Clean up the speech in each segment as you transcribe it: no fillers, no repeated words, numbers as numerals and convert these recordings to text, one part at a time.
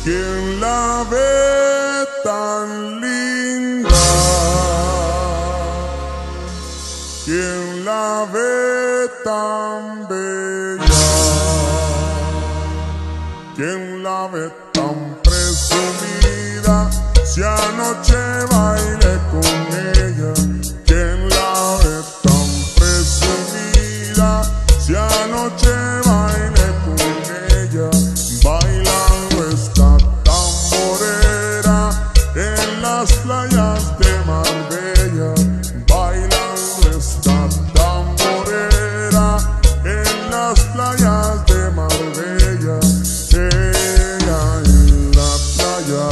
¿Quién la ve tan linda? ¿Quién la ve tan bella? ¿Quién la ve tan presumida? Si anoche bailé con ella. ¿Quién la ve tan presumida? Si anoche bailé con ella. Bailando esta tamborera en las playas de Marbella. Bailando esta tamborera en las playas de Marbella. Ella en la playa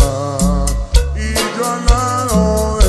y yo al lado de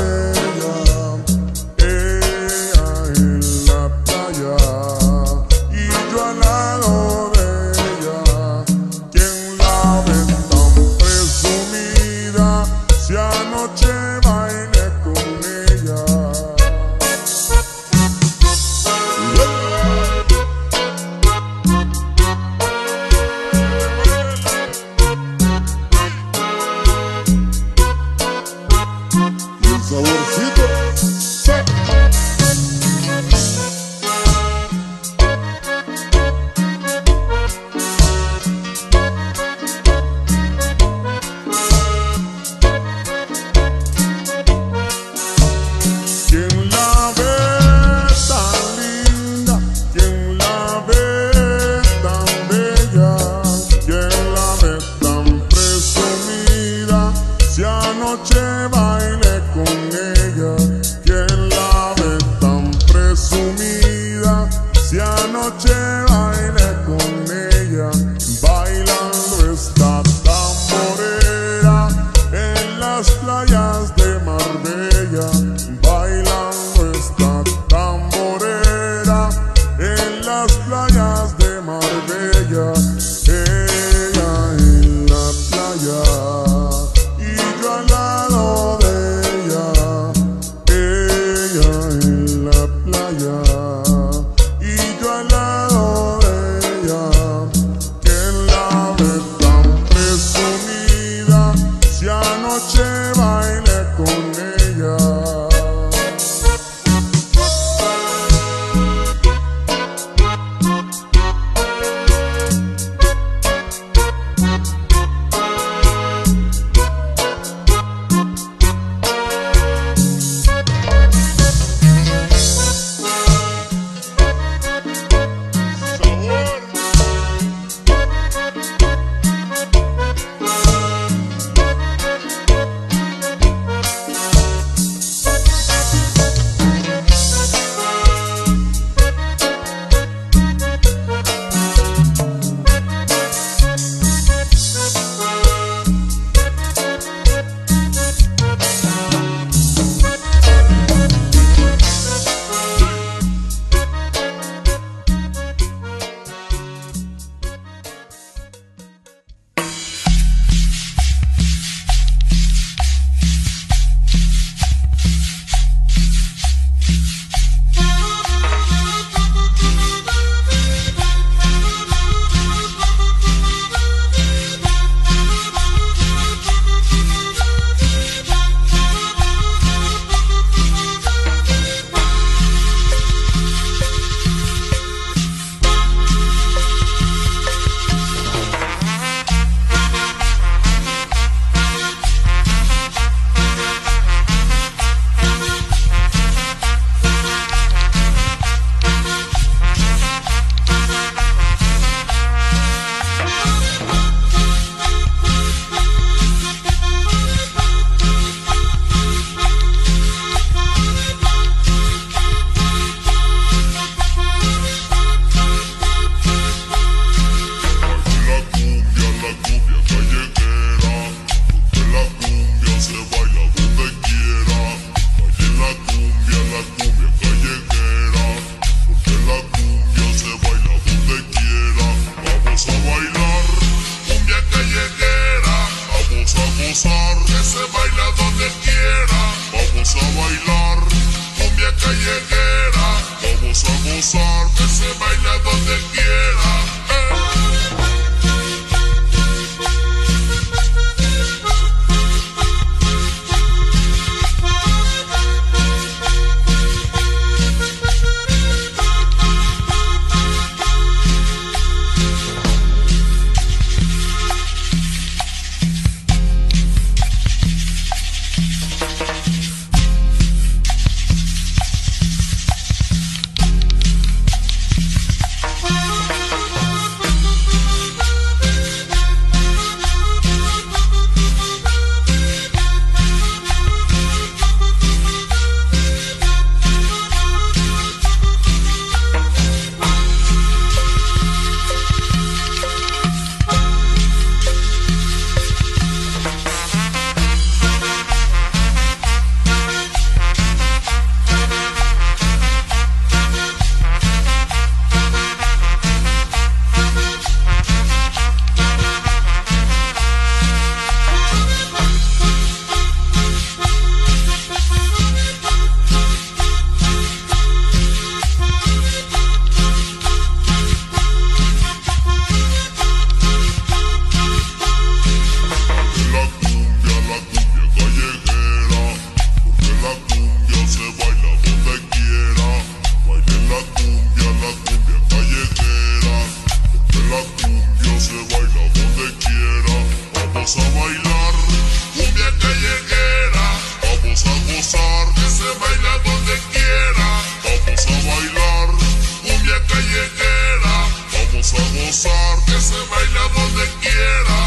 baila donde quiera.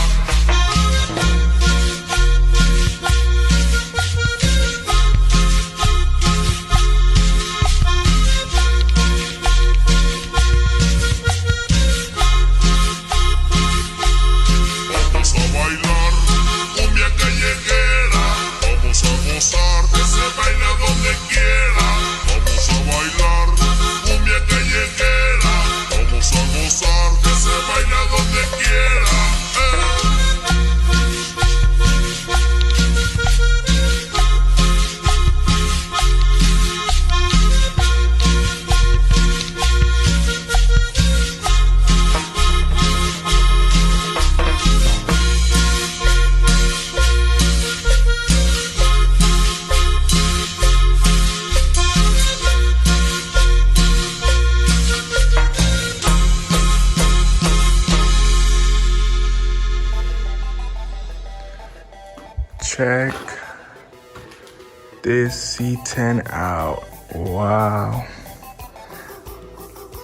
Vamos a bailar cumbia callejera, vamos a gozar, que se baila donde quiera. Vamos a bailar cumbia callejera, vamos a gozar, que se baila donde quiera. Check this C10 out. Wow.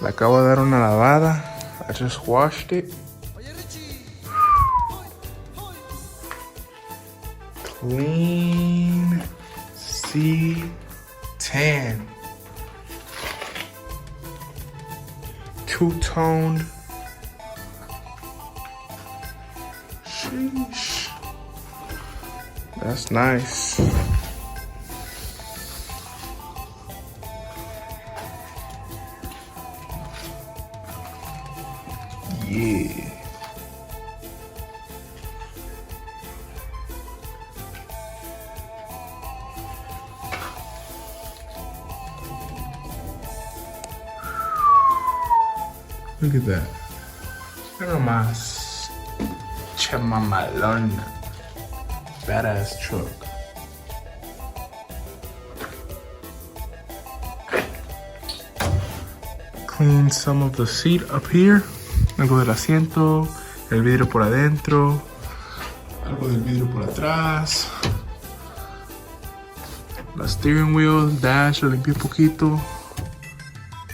Le acabo de dar una lavada. I just washed it. Clean C10. Two-toned. Sheesh. That's nice. Yeah. Look at that. Mira más. Chemamalona. Badass truck. Clean some of the seat up here. Algo del asiento, el vidrio por adentro, algo del vidrio por atrás. La steering wheel, dash, lo limpié un poquito.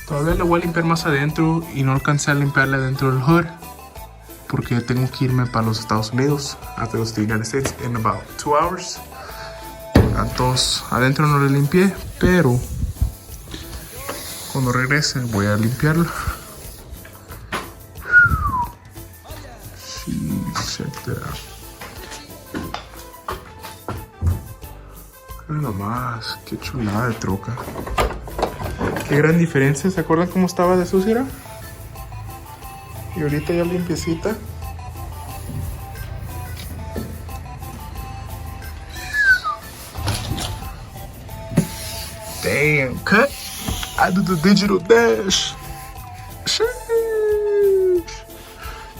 Todavía le voy a limpiar más adentro y no alcancé a limpiarle adentro del hood porque tengo que irme para los Estados Unidos. I have to go to the United States in about 2 hours. Entonces, adentro no le limpié, pero cuando regrese voy a limpiarlo. Check that out. Mira nomás, qué chulada de troca. Qué gran diferencia. ¿Se acuerdan cómo estaba de sucia? Y ahorita ya limpiecita. Damn, cut. I do the digital dash. Sheesh.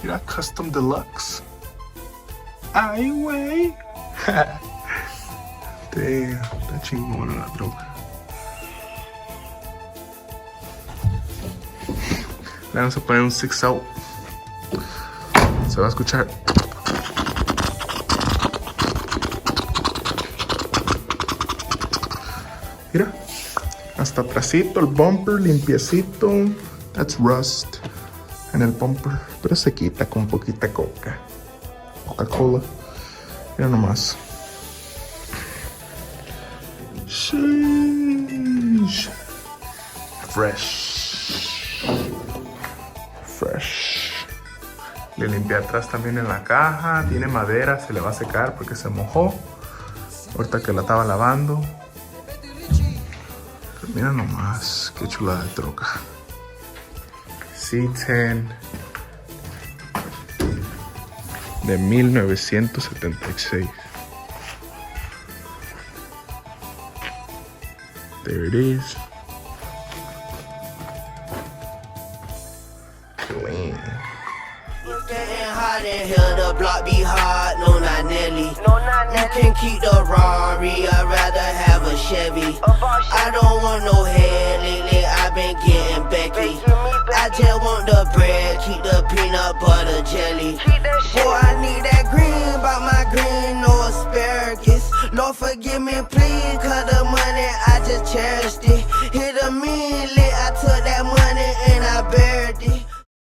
Mira, custom deluxe. Ay, güey. Damn, está chingona la troca. Le vamos a poner un 6 out. Se va a escuchar. Mira, hasta atrásito el bumper, limpiecito. That's rust en el bumper, pero se quita con poquita Coca-Cola. Mira nomás. Sheesh. Fresh. Le limpié atrás también en la caja. Tiene madera, se le va a secar porque se mojó ahorita que la estaba lavando. Pero mira nomás, qué chulada de troca. C10 de 1976. There it is. Clean. In here, the block be hard, no not Nelly. You can keep the Rari, I'd rather have a Chevy. I don't want no hair lately, I've been getting Becky. I just want the bread, keep the peanut butter jelly.